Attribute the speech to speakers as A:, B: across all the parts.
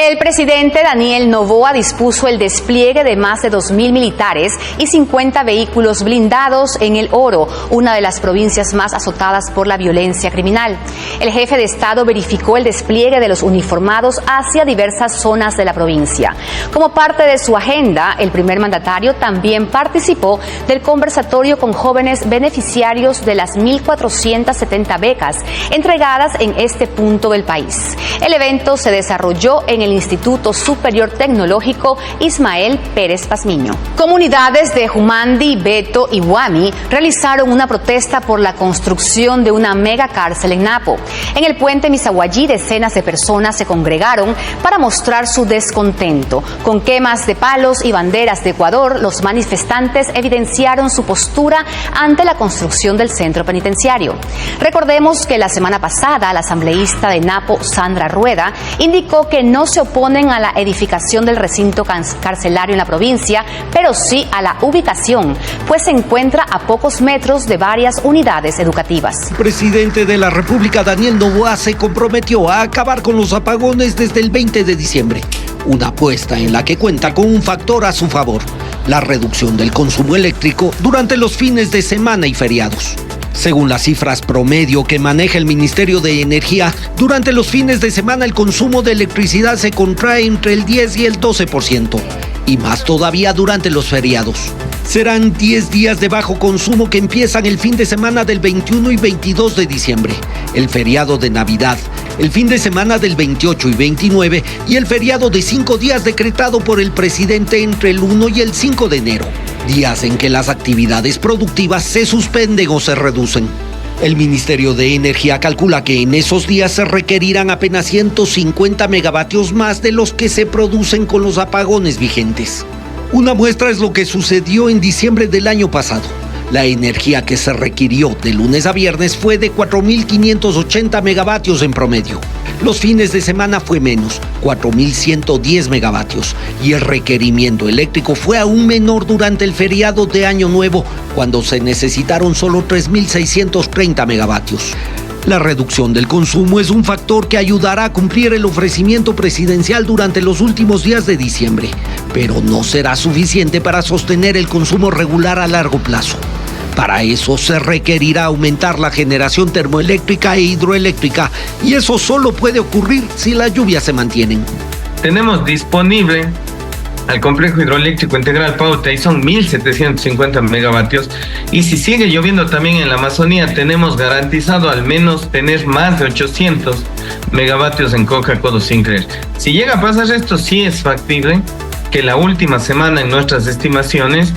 A: El presidente Daniel Noboa dispuso el despliegue de más de 2.000 militares y 50 vehículos blindados en El Oro, una de las provincias más azotadas por la violencia criminal. El jefe de Estado verificó el despliegue de los uniformados hacia diversas zonas de la provincia. Como parte de su agenda, el primer mandatario también participó del conversatorio con jóvenes beneficiarios de las 1.470 becas entregadas en este punto del país. El evento se desarrolló en el Instituto Superior Tecnológico Ismael Pérez Pazmiño. Comunidades de Jumandi, Beto y Guami realizaron una protesta por la construcción de una mega cárcel en Napo. En el puente Misaguallí, decenas de personas se congregaron para mostrar su descontento. Con quemas de palos y banderas de Ecuador, los manifestantes evidenciaron su postura ante la construcción del centro penitenciario. Recordemos que la semana pasada la asambleísta de Napo, Sandra Rueda, indicó que no se oponen a la edificación del recinto carcelario en la provincia, pero sí a la ubicación, pues se encuentra a pocos metros de varias unidades educativas.
B: El presidente de la República, Daniel Noboa, se comprometió a acabar con los apagones desde el 20 de diciembre, una apuesta en la que cuenta con un factor a su favor: la reducción del consumo eléctrico durante los fines de semana y feriados. Según las cifras promedio que maneja el Ministerio de Energía, durante los fines de semana el consumo de electricidad se contrae entre el 10 y el 12%, y más todavía durante los feriados. Serán 10 días de bajo consumo que empiezan el fin de semana del 21 y 22 de diciembre, el feriado de Navidad, el fin de semana del 28 y 29 y el feriado de 5 días decretado por el presidente entre el 1 y el 5 de enero, días en que las actividades productivas se suspenden o se reducen. El Ministerio de Energía calcula que en esos días se requerirán apenas 150 megavatios más de los que se producen con los apagones vigentes. Una muestra es lo que sucedió en diciembre del año pasado. La energía que se requirió de lunes a viernes fue de 4.580 megavatios en promedio. Los fines de semana fue menos, 4.110 megavatios, y el requerimiento eléctrico fue aún menor durante el feriado de Año Nuevo, cuando se necesitaron solo 3.630 megavatios. La reducción del consumo es un factor que ayudará a cumplir el ofrecimiento presidencial durante los últimos días de diciembre, pero no será suficiente para sostener el consumo regular a largo plazo. Para eso se requerirá aumentar la generación termoeléctrica e hidroeléctrica, y eso solo puede ocurrir si las lluvias se mantienen.
C: Tenemos disponible al complejo hidroeléctrico integral Pauta y son 1.750 megavatios, y si sigue lloviendo también en la Amazonía tenemos garantizado al menos tener más de 800 megavatios en Coca-Cola Sinclair. Si llega a pasar esto, sí es factible que la última semana en nuestras estimaciones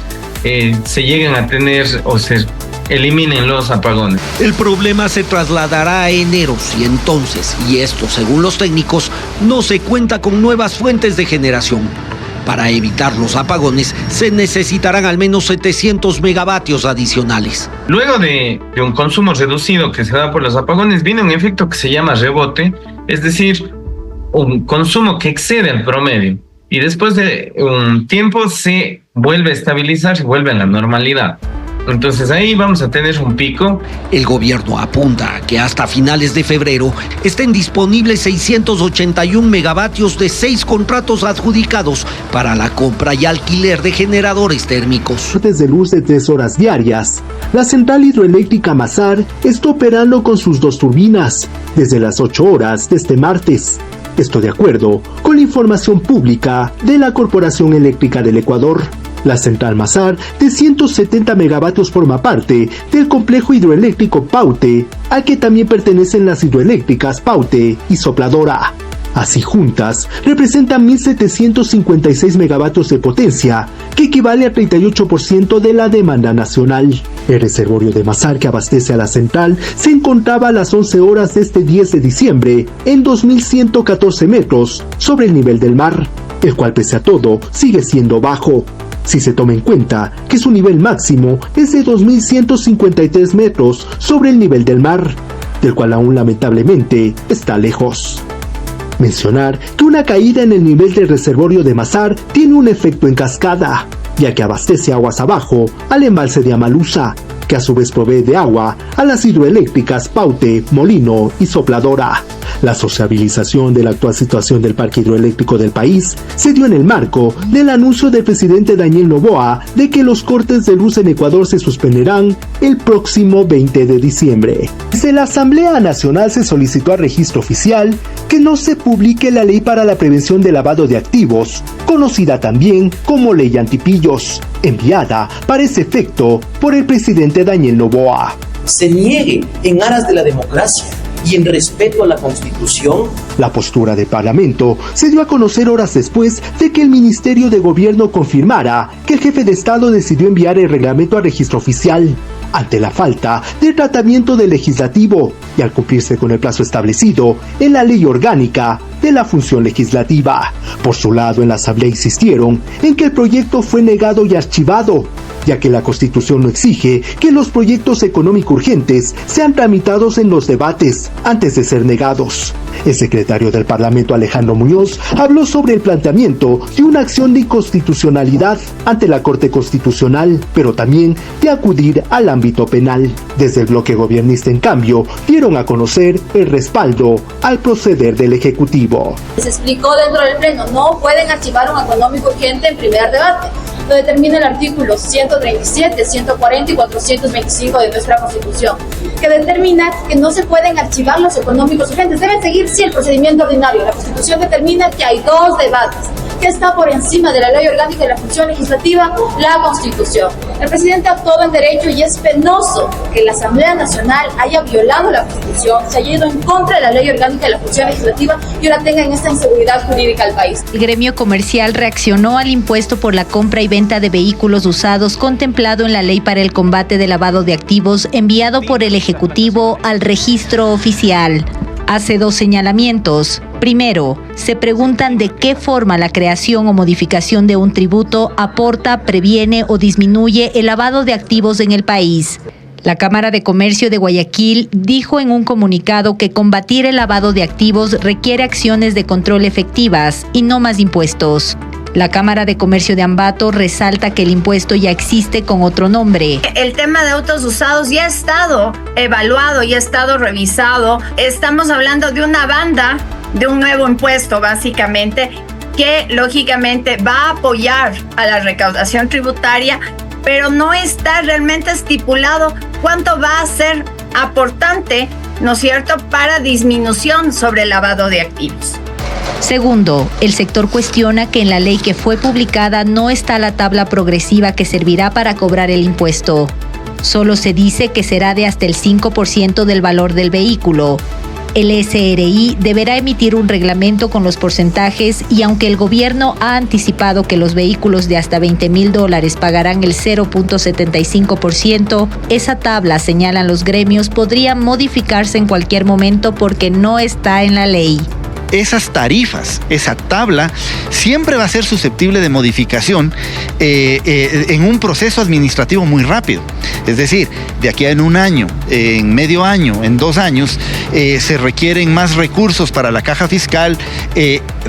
C: se lleguen a tener o se eliminen los apagones.
B: El problema se trasladará a enero si entonces, y esto según los técnicos, no se cuenta con nuevas fuentes de generación. Para evitar los apagones se necesitarán al menos 700 megavatios adicionales.
C: Luego de un consumo reducido que se da por los apagones, viene un efecto que se llama rebote, es decir, un consumo que excede el promedio. Y después de un tiempo se vuelve a estabilizar, se vuelve a la normalidad. Entonces ahí vamos a tener un pico.
B: El gobierno apunta a que hasta finales de febrero estén disponibles 681 megavatios de 6 contratos adjudicados para la compra y alquiler de generadores térmicos.
D: Desde luz de 3 horas diarias, la central hidroeléctrica Mazar está operando con sus 2 turbinas desde las 8 horas de este martes. Esto de acuerdo con la información pública de la Corporación Eléctrica del Ecuador. La central Mazar de 170 megavatios forma parte del complejo hidroeléctrico Paute, al que también pertenecen las hidroeléctricas Paute y Sopladora. Así juntas, representan 1.756 megavatios de potencia, que equivale a 38% de la demanda nacional. El reservorio de Mazar que abastece a la central se encontraba a las 11 horas de este 10 de diciembre en 2.114 metros sobre el nivel del mar, el cual pese a todo sigue siendo bajo, si se toma en cuenta que su nivel máximo es de 2.153 metros sobre el nivel del mar, del cual aún lamentablemente está lejos. Mencionar que una caída en el nivel del reservorio de Mazar tiene un efecto en cascada, ya que abastece aguas abajo al embalse de Amalusa, que a su vez provee de agua a las hidroeléctricas Paute, Molino y Sopladora. La sociabilización de la actual situación del parque hidroeléctrico del país se dio en el marco del anuncio del presidente Daniel Noboa de que los cortes de luz en Ecuador se suspenderán el próximo 20 de diciembre. Desde la Asamblea Nacional se solicitó al registro oficial que no se publique la ley para la prevención del lavado de activos, conocida también como Ley Antipillos, enviada para ese efecto por el presidente Daniel Noboa.
E: Se niegue en aras de la democracia y en respeto a la Constitución.
D: La postura del Parlamento se dio a conocer horas después de que el Ministerio de Gobierno confirmara que el jefe de Estado decidió enviar el reglamento al registro oficial. Ante la falta de tratamiento del legislativo y al cumplirse con el plazo establecido en la ley orgánica de la función legislativa. Por su lado, en la Asamblea insistieron en que el proyecto fue negado y archivado, ya que la Constitución no exige que los proyectos económicos urgentes sean tramitados en los debates antes de ser negados. El secretario del Parlamento, Alejandro Muñoz, habló sobre el planteamiento de una acción de inconstitucionalidad ante la Corte Constitucional, pero también de acudir al ámbito penal. Desde el bloque gobiernista, en cambio, dieron a conocer el respaldo al proceder del Ejecutivo.
F: Se explicó dentro del Pleno, no pueden archivar un económico urgente en primer debate. Lo determina el artículo 137, 140 y 425 de nuestra Constitución, que determina que no se pueden archivar los económicos urgentes. Deben seguir, sí, el procedimiento ordinario. La Constitución determina que hay dos debates, que está por encima de la ley orgánica de la función legislativa, la Constitución. El presidente ha actuado en derecho y es penoso que la Asamblea Nacional haya violado la Constitución, se haya ido en contra de la ley orgánica de la función legislativa y ahora tenga en esta inseguridad jurídica al país.
G: El gremio comercial reaccionó al impuesto por la compra y venta de vehículos usados contemplado en la Ley para el Combate de Lavado de Activos enviado por el Ejecutivo al registro oficial. Hace dos señalamientos. Primero, se preguntan de qué forma la creación o modificación de un tributo aporta, previene o disminuye el lavado de activos en el país. La Cámara de Comercio de Guayaquil dijo en un comunicado que combatir el lavado de activos requiere acciones de control efectivas y no más impuestos. La Cámara de Comercio de Ambato resalta que el impuesto ya existe con otro nombre.
H: El tema de autos usados ya ha estado evaluado, ya ha estado revisado. Estamos hablando de una banda, de un nuevo impuesto básicamente, que lógicamente va a apoyar a la recaudación tributaria, pero no está realmente estipulado cuánto va a ser aportante, ¿no es cierto?, para disminución sobre el lavado de activos.
G: Segundo, el sector cuestiona que en la ley que fue publicada no está la tabla progresiva que servirá para cobrar el impuesto. Solo se dice que será de hasta el 5% del valor del vehículo. El SRI deberá emitir un reglamento con los porcentajes y aunque el gobierno ha anticipado que los vehículos de hasta $20,000 pagarán el 0.75%, esa tabla, señalan los gremios, podría modificarse en cualquier momento porque no está en la ley.
I: Esas tarifas, esa tabla, siempre va a ser susceptible de modificación en un proceso administrativo muy rápido. Es decir, de aquí a en un año, en medio año, en 2 años, se requieren más recursos para la caja fiscal.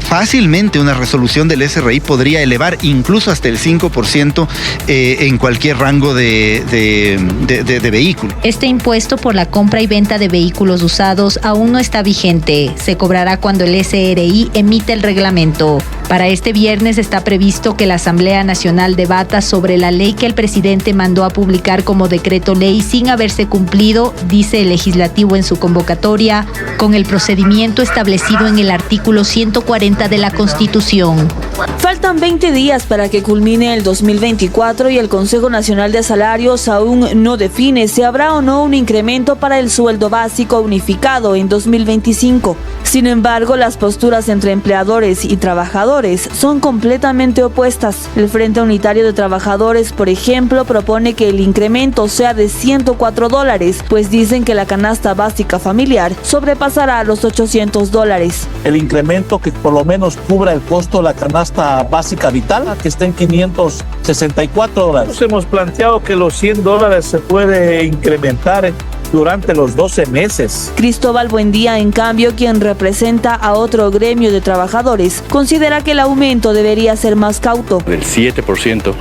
I: Fácilmente una resolución del SRI podría elevar incluso hasta el 5% en cualquier rango de vehículo.
G: Este impuesto por la compra y venta de vehículos usados aún no está vigente. Se cobrará cuando el SRI emite el reglamento. Para este viernes está previsto que la Asamblea Nacional debata sobre la ley que el presidente mandó a publicar como decreto ley sin haberse cumplido, dice el legislativo en su convocatoria, con el procedimiento establecido en el artículo 140 de la Constitución.
J: Faltan 20 días para que culmine el 2024 y el Consejo Nacional de Salarios aún no define si habrá o no un incremento para el sueldo básico unificado en 2025. Sin embargo, las posturas entre empleadores y trabajadores son completamente opuestas. El Frente Unitario de Trabajadores, por ejemplo, propone que el incremento sea de $104, pues dicen que la canasta básica familiar sobrepasará los $800.
K: El incremento que por lo menos cubra el costo de la canasta básica vital, que esté en $564. Hemos planteado que los $100 se puede incrementar durante los 12 meses.
J: Cristóbal Buendía, en cambio, quien representa a otro gremio de trabajadores, considera que el aumento debería ser más cauto.
L: Del 7%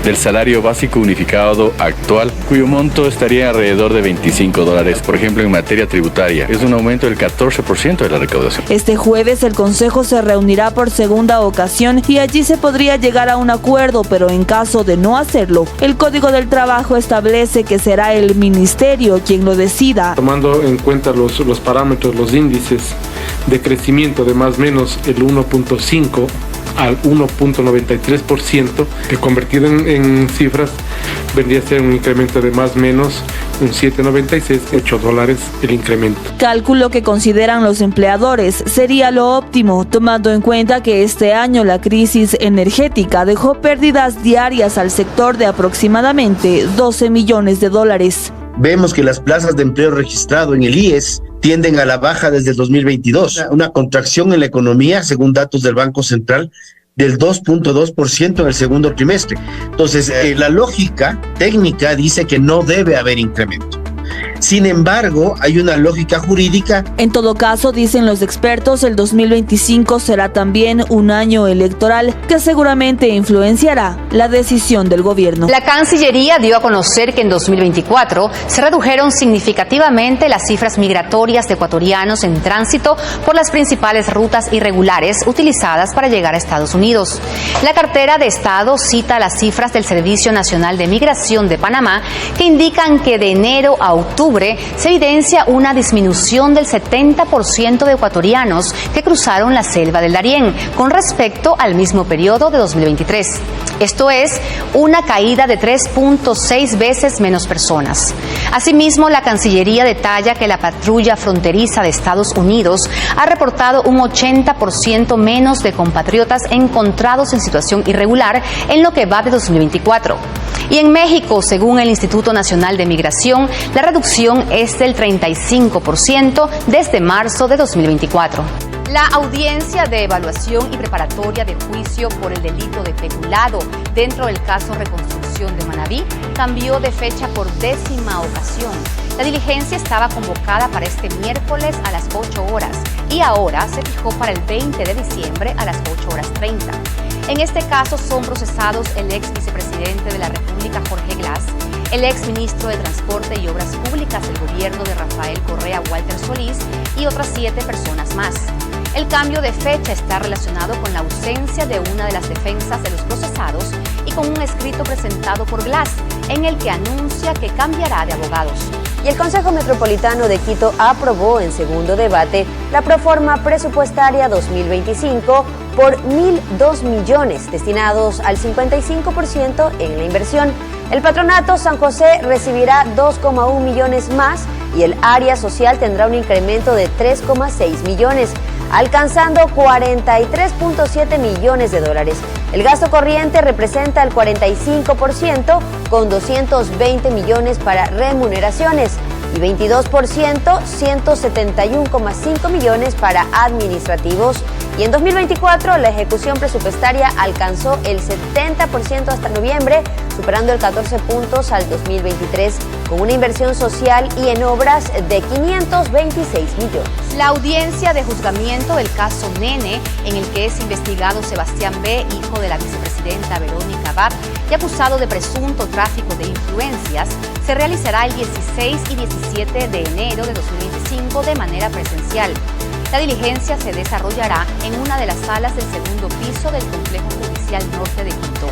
L: del salario básico unificado actual, cuyo monto estaría alrededor de $25. Por ejemplo, en materia tributaria, es un aumento del 14% de la recaudación.
J: Este jueves el Consejo se reunirá por segunda ocasión y allí se podría llegar a un acuerdo, pero en caso de no hacerlo, el Código del Trabajo establece que será el Ministerio quien lo decida.
M: Tomando en cuenta los parámetros, los índices de crecimiento de más o menos el 1.5 al 1.93%, que convertido en cifras vendría a ser un incremento de más o menos un 7.96, $8 el incremento.
J: Cálculo que consideran los empleadores sería lo óptimo, tomando en cuenta que este año la crisis energética dejó pérdidas diarias al sector de aproximadamente $12 millones.
N: Vemos que las plazas de empleo registrado en el IES tienden a la baja desde el 2022, una contracción en la economía, según datos del Banco Central, del 2.2% en el segundo trimestre. Entonces, la lógica técnica dice que no debe haber incremento. Sin embargo, hay una lógica jurídica.
J: En todo caso, dicen los expertos, el 2025 será también un año electoral que seguramente influenciará la decisión del gobierno.
A: La Cancillería dio a conocer que en 2024 se redujeron significativamente las cifras migratorias de ecuatorianos en tránsito por las principales rutas irregulares utilizadas para llegar a Estados Unidos. La cartera de Estado cita las cifras del Servicio Nacional de Migración de Panamá que indican que de enero a octubre se evidencia una disminución del 70% de ecuatorianos que cruzaron la selva del Darién con respecto al mismo periodo de 2023. Esto es una caída de 3.6 veces menos personas. Asimismo, la Cancillería detalla que la patrulla fronteriza de Estados Unidos ha reportado un 80% menos de compatriotas encontrados en situación irregular en lo que va de 2024. Y en México, según el Instituto Nacional de Migración, la reducción es del 35% desde marzo de 2024. La audiencia de evaluación y preparatoria de juicio por el delito de peculado dentro del caso Reconstrucción de Manabí cambió de fecha por 10ª ocasión. La diligencia estaba convocada para este miércoles a las 8 horas y ahora se fijó para el 20 de diciembre a las 8:30. En este caso son procesados el ex vicepresidente de la República, Jorge Glass, el ex ministro de Transporte y Obras Públicas del gobierno de Rafael Correa, Walter Solís, y otras 7 personas más. El cambio de fecha está relacionado con la ausencia de una de las defensas de los procesados y con un escrito presentado por Glass en el que anuncia que cambiará de abogados.
O: Y el Consejo Metropolitano de Quito aprobó en segundo debate la proforma presupuestaria 2025 por 1.002 millones destinados al 55% en la inversión. El Patronato San José recibirá 2,1 millones más y el área social tendrá un incremento de 3,6 millones, alcanzando 43.7 millones de dólares. El gasto corriente representa el 45%, con 220 millones para remuneraciones y 22%, 171,5 millones para administrativos. Y en 2024 la ejecución presupuestaria alcanzó el 70% hasta noviembre, superando el 14 puntos al 2023, con una inversión social y en obras de 526 millones.
A: La audiencia de juzgamiento del caso Nene, en el que es investigado Sebastián B., hijo de la vicepresidenta Verónica Abad y acusado de presunto tráfico de influencias, se realizará el 16 y 17 de enero de 2025 de manera presencial. La diligencia se desarrollará en una de las salas del segundo piso del Complejo Judicial Norte de Quito.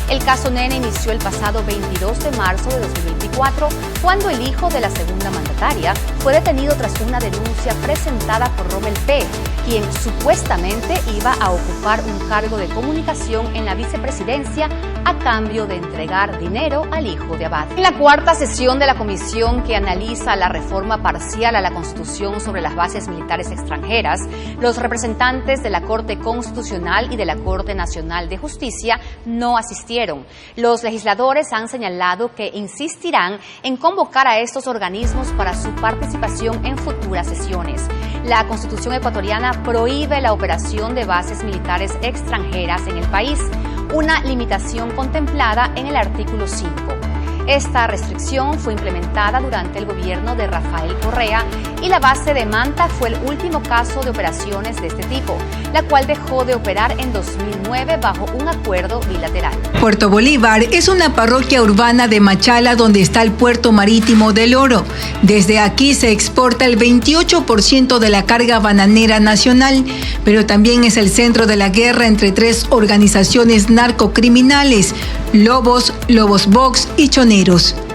A: El caso Nene inició el pasado 22 de marzo de 2024, cuando el hijo de la segunda mandataria fue detenido tras una denuncia presentada por Rommel P., quien supuestamente iba a ocupar un cargo de comunicación en la vicepresidencia a cambio de entregar dinero al hijo de Abad. En la cuarta sesión de la comisión que analiza la reforma parcial a la Constitución sobre las bases militares extranjeras, los representantes de la Corte Constitucional y de la Corte Nacional de Justicia no asistieron. Los legisladores han señalado que insistirán en convocar a estos organismos para su participación en futuras sesiones. La Constitución ecuatoriana prohíbe la operación de bases militares extranjeras en el país, una limitación contemplada en el artículo 5. Esta restricción fue implementada durante el gobierno de Rafael Correa y la base de Manta fue el último caso de operaciones de este tipo, la cual dejó de operar en 2009 bajo un acuerdo bilateral.
P: Puerto Bolívar es una parroquia urbana de Machala donde está el puerto marítimo del Oro. Desde aquí se exporta el 28% de la carga bananera nacional, pero también es el centro de la guerra entre tres organizaciones narcocriminales: Lobos, Lobos Box y Choneros.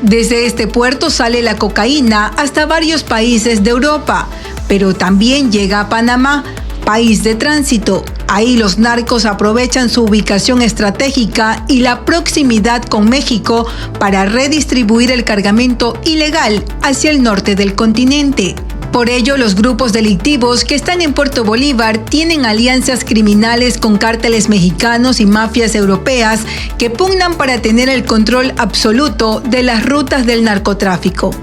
P: Desde este puerto sale la cocaína hasta varios países de Europa, pero también llega a Panamá, país de tránsito. Ahí los narcos aprovechan su ubicación estratégica y la proximidad con México para redistribuir el cargamento ilegal hacia el norte del continente. Por ello, los grupos delictivos que están en Puerto Bolívar tienen alianzas criminales con cárteles mexicanos y mafias europeas que pugnan para tener el control absoluto de las rutas del narcotráfico.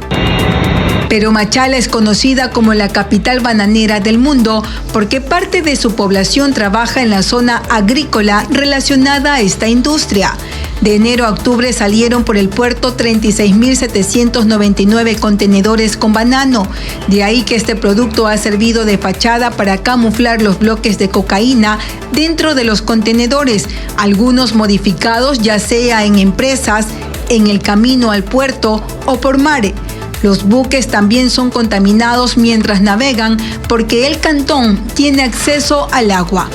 P: Pero Machala es conocida como la capital bananera del mundo porque parte de su población trabaja en la zona agrícola relacionada a esta industria. De enero a octubre salieron por el puerto 36.799 contenedores con banano. De ahí que este producto ha servido de fachada para camuflar los bloques de cocaína dentro de los contenedores, algunos modificados ya sea en empresas, en el camino al puerto o por mar. Los buques también son contaminados mientras navegan porque el cantón tiene acceso al agua.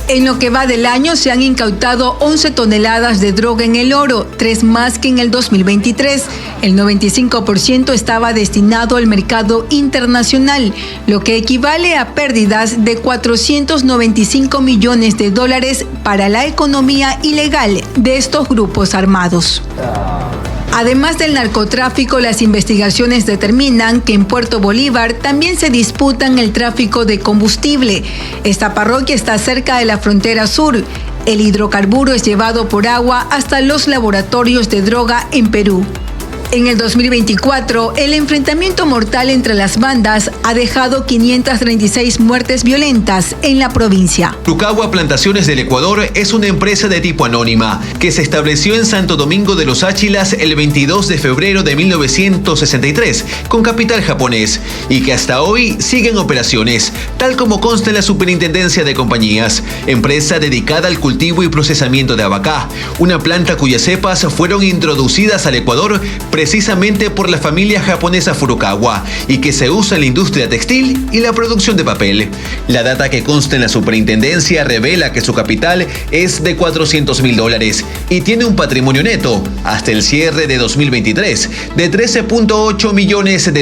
P: En lo que va del año se han incautado 11 toneladas de droga en el Oro, 3 más que en el 2023. El 95% estaba destinado al mercado internacional, lo que equivale a pérdidas de $495 millones para la economía ilegal de estos grupos armados. Además del narcotráfico, las investigaciones determinan que en Puerto Bolívar también se disputan el tráfico de combustible. Esta parroquia está cerca de la frontera sur. El hidrocarburo es llevado por agua hasta los laboratorios de droga en Perú. En el 2024, el enfrentamiento mortal entre las bandas ha dejado 536 muertes violentas en la provincia.
Q: Furukawa Plantaciones del Ecuador es una empresa de tipo anónima que se estableció en Santo Domingo de los Áchilas el 22 de febrero de 1963 con capital japonés y que hasta hoy sigue en operaciones, tal como consta en la Superintendencia de Compañías, empresa dedicada al cultivo y procesamiento de abacá, una planta cuyas cepas fueron introducidas al Ecuador precisamente por la familia japonesa Furukawa y que se usa en la industria textil y la producción de papel. La data que consta en la superintendencia revela que su capital es de $400.000 y tiene un patrimonio neto, hasta el cierre de 2023, de $13.8 millones,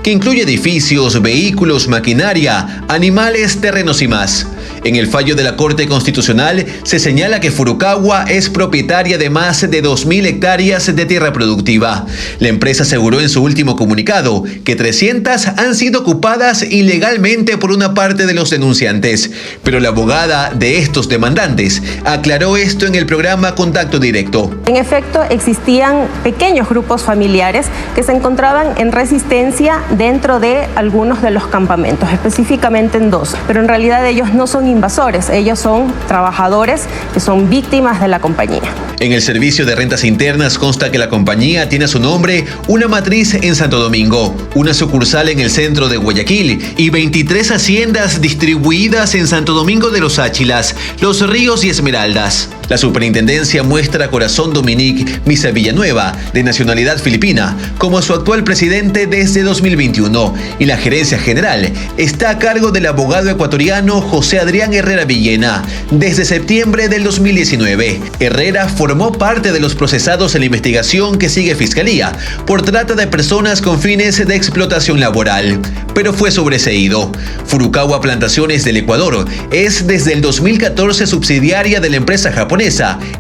Q: que incluye edificios, vehículos, maquinaria, animales, terrenos y más. En el fallo de la Corte Constitucional se señala que Furukawa es propietaria de más de 2.000 hectáreas de tierra productiva. La empresa aseguró en su último comunicado que 300 han sido ocupadas ilegalmente por una parte de los denunciantes, pero la abogada de estos demandantes aclaró esto en el programa Contacto Directo.
R: En efecto, existían pequeños grupos familiares que se encontraban en resistencia dentro de algunos de los campamentos, específicamente en 2, pero en realidad ellos no son invasores, ellos son trabajadores que son víctimas de la compañía.
Q: En el Servicio de Rentas Internas consta que la compañía tiene a su nombre una matriz en Santo Domingo, una sucursal en el centro de Guayaquil y 23 haciendas distribuidas en Santo Domingo de los Áchilas, Los Ríos y Esmeraldas. La superintendencia muestra a Corazón Dominique Misa Villanueva, de nacionalidad filipina, como su actual presidente desde 2021 y la gerencia general está a cargo del abogado ecuatoriano José Adrián Herrera Villena desde septiembre del 2019. Herrera formó parte de los procesados en la investigación que sigue Fiscalía por trata de personas con fines de explotación laboral, pero fue sobreseído. Furukawa Plantaciones del Ecuador es desde el 2014 subsidiaria de la empresa japonesa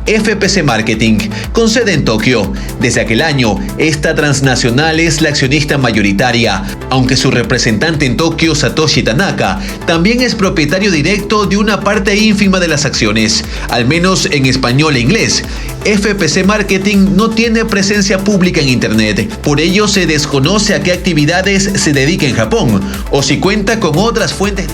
Q: FPC Marketing, con sede en Tokio. Desde aquel año, esta transnacional es la accionista mayoritaria, aunque su representante en Tokio, Satoshi Tanaka, también es propietario directo de una parte ínfima de las acciones, al menos en español e inglés. FPC Marketing no tiene presencia pública en Internet, por ello se desconoce a qué actividades se dedica en Japón o si cuenta con otras fuentes.